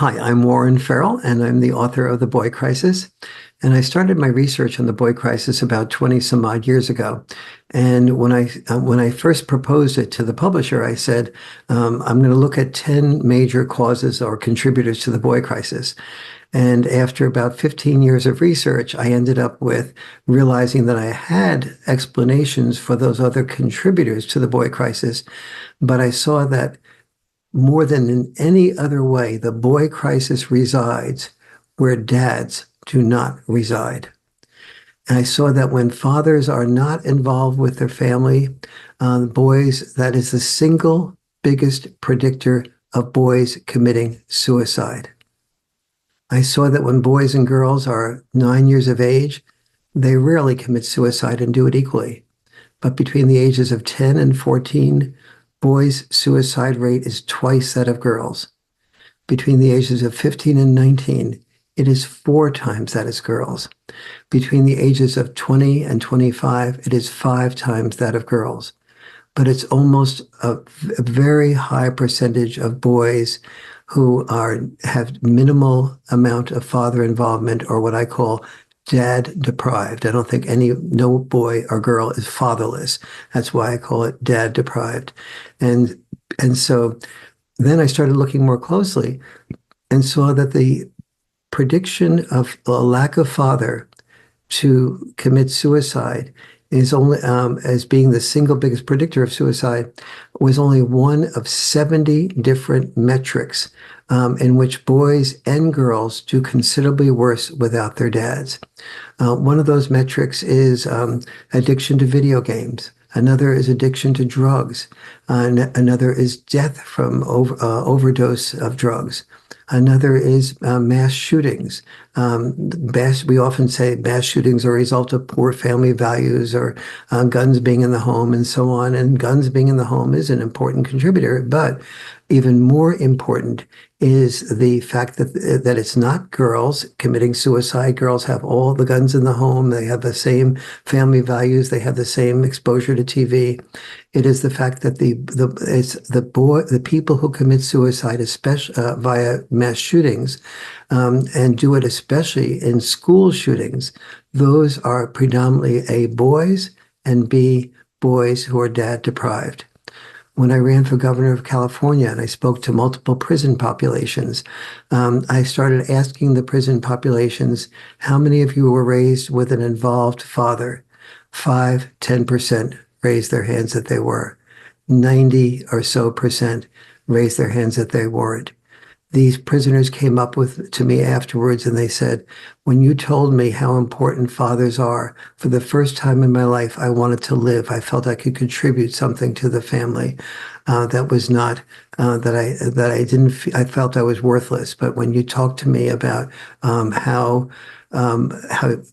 Hi, I'm Warren Farrell, and I'm the author of The Boy Crisis. And I started my research on the boy crisis about 20 some odd years ago. And when I first proposed it to the publisher, I said, I'm going to look at 10 major causes or contributors to the boy crisis. And after about 15 years of research, I ended up with realizing that I had explanations for those other contributors to the boy crisis, but I saw that more than in any other way, the boy crisis resides where dads do not reside. And I saw that when fathers are not involved with their family, boys, that is the single biggest predictor of boys committing suicide. I saw that when boys and girls are 9 years of age, they rarely commit suicide and do it equally. But between the ages of 10 and 14, boys' suicide rate is twice that of girls. Between the ages of 15 and 19, it is 4 times that as girls. Between the ages of 20 and 25, it is 5 times that of girls. But it's almost a very high percentage of boys who have minimal amount of father involvement, or what I call dad deprived. I don't think no boy or girl is fatherless. That's why I call it dad deprived. And so then I started looking more closely and saw that the prediction of a lack of father to commit suicide is only as being the single biggest predictor of suicide was only one of 70 different metrics in which boys and girls do considerably worse without their dads. One of those metrics is addiction to video games. Another is addiction to drugs. Another is death from overdose of drugs. Another is mass shootings. We often say mass shootings are a result of poor family values or guns being in the home and so on. And guns being in the home is an important contributor, but even more important is the fact that it's not girls committing suicide. Girls have all the guns in the home. They have the same family values. They have the same exposure to TV. It is the fact that the people who commit suicide, especially via mass shootings, and do it especially in school shootings. Those are predominantly A, boys, and B, boys who are dad deprived. When I ran for governor of California and I spoke to multiple prison populations, I started asking the prison populations, how many of you were raised with an involved father? 5-10% raised their hands that they were. 90 or so percent raised their hands that they weren't. These prisoners came up to me afterwards and they said, when you told me how important fathers are, for the first time in my life, I wanted to live. I felt I could contribute something to the family. That was not I felt I was worthless. But when you talked to me about how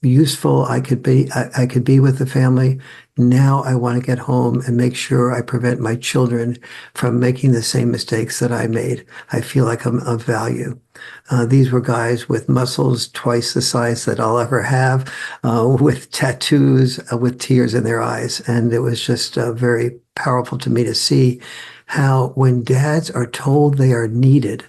useful I could be with the family, now I want to get home and make sure I prevent my children from making the same mistakes that I made. I feel like I'm of value. These were guys with muscles twice the size that I'll ever have, with tattoos, with tears in their eyes. And it was just very powerful to me to see how when dads are told they are needed,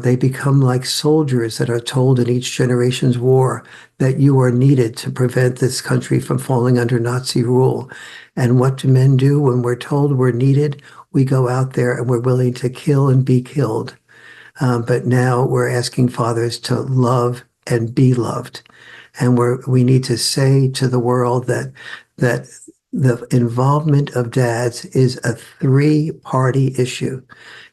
they become like soldiers that are told in each generation's war that you are needed to prevent this country from falling under Nazi rule. And what do men do when we're told we're needed? We go out there and we're willing to kill and be killed. But now we're asking fathers to love and be loved. And we need to say to the world that the involvement of dads is a 3-party issue.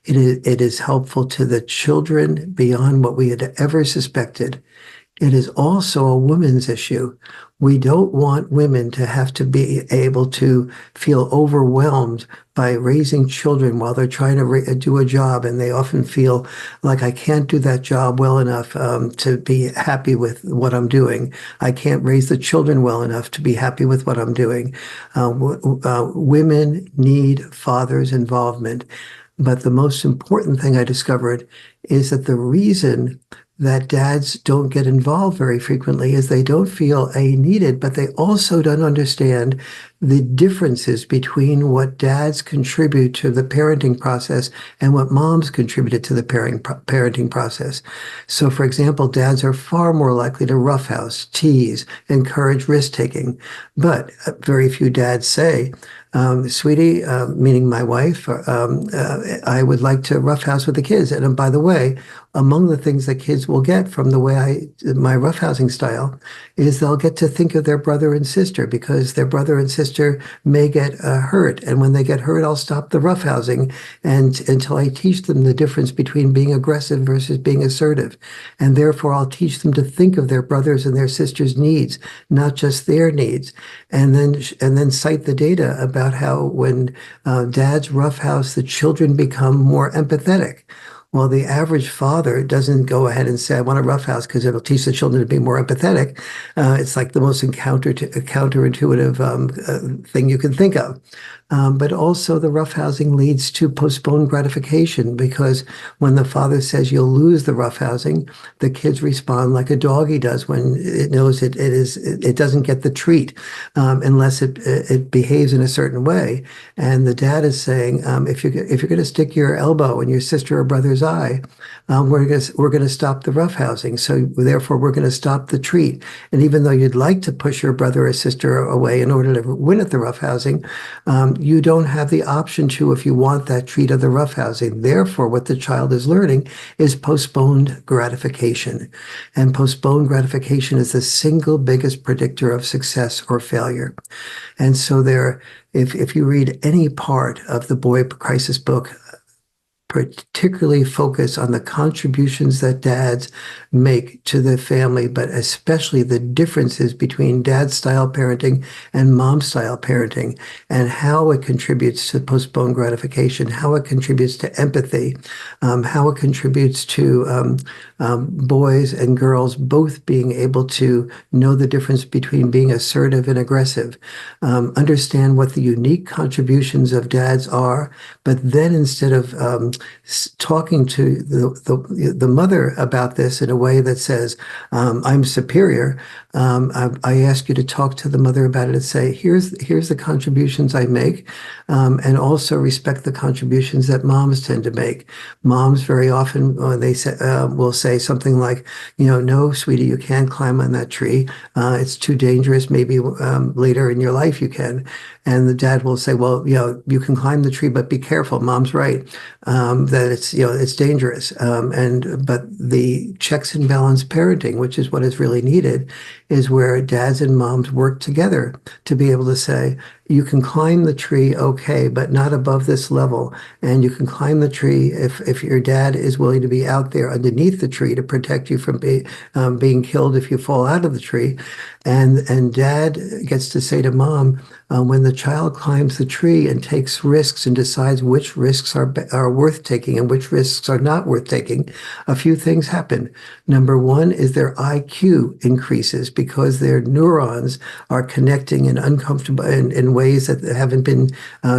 It is helpful to the children beyond what we had ever suspected. It is also a woman's issue. We don't want women to have to be able to feel overwhelmed by raising children while they're trying to do a job, and they often feel like, I can't do that job well enough to be happy with what I'm doing. I can't raise the children well enough to be happy with what I'm doing. Women need fathers' involvement. But the most important thing I discovered is that the reason that dads don't get involved very frequently is they don't feel needed, but they also don't understand the differences between what dads contribute to the parenting process and what moms contributed to the parenting process. So, for example, dads are far more likely to roughhouse, tease, encourage risk-taking. But very few dads say, sweetie, meaning my wife, I would like to roughhouse with the kids. And by the way, among the things that kids will get from the way my roughhousing style is they'll get to think of their brother and sister, because their brother and sister may get hurt. And when they get hurt, I'll stop the roughhousing and until I teach them the difference between being aggressive versus being assertive. And therefore, I'll teach them to think of their brothers and their sisters' needs, not just their needs. And then cite the data about how when dads roughhouse, the children become more empathetic. Well, the average father doesn't go ahead and say, I want to roughhouse because it'll teach the children to be more empathetic. It's like the most counterintuitive thing you can think of. But also the roughhousing leads to postponed gratification, because when the father says you'll lose the roughhousing, the kids respond like a doggy does when it knows it doesn't get the treat unless it behaves in a certain way. And the dad is saying, if you're going to stick your elbow in your sister or brother's eye, we're going to stop the roughhousing. So therefore, we're going to stop the treat. And even though you'd like to push your brother or sister away in order to win at the roughhousing, you don't have the option to if you want that treat of the roughhousing. Therefore, what the child is learning is postponed gratification. And postponed gratification is the single biggest predictor of success or failure. And so if you read any part of the Boy Crisis book, particularly focus on the contributions that dads make to the family, but especially the differences between dad-style parenting and mom-style parenting, and how it contributes to postponed gratification, how it contributes to empathy, how it contributes to boys and girls both being able to know the difference between being assertive and aggressive, understand what the unique contributions of dads are, but then instead of talking to the mother about this in a way that says, I'm superior, I ask you to talk to the mother about it and say, here's the contributions I make, and also respect the contributions that moms tend to make. Moms very often will say something like, no, sweetie, you can't climb on that tree. It's too dangerous. Maybe later in your life you can. And the dad will say, well, you can climb the tree, but be careful. Mom's right, that it's dangerous. But the checks and balance parenting, which is what is really needed, is where dads and moms work together to be able to say, you can climb the tree, okay, but not above this level. And you can climb the tree if your dad is willing to be out there underneath the tree to protect you from being killed if you fall out of the tree. And dad gets to say to mom, when the child climbs the tree and takes risks and decides which risks are worth taking and which risks are not worth taking, a few things happen. Number one is their IQ increases because their neurons are connecting in uncomfortable in ways that haven't been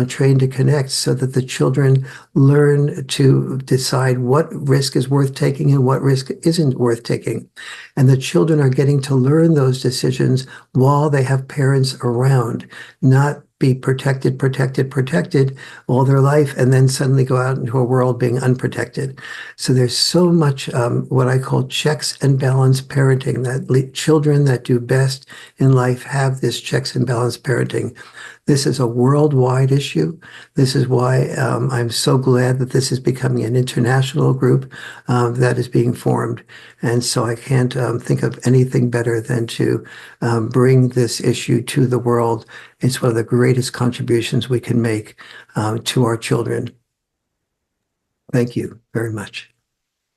trained to connect, so that the children learn to decide what risk is worth taking and what risk isn't worth taking. And the children are getting to learn those decisions while they have parents around, not be protected all their life and then suddenly go out into a world being unprotected. So there's so much what I call checks and balance parenting, that children that do best in life have this checks and balance parenting. This is a worldwide issue. This is why I'm so glad that this is becoming an international group that is being formed. And so I can't think of anything better than to bring this issue to the world. It's one of the greatest contributions we can make to our children. Thank you very much.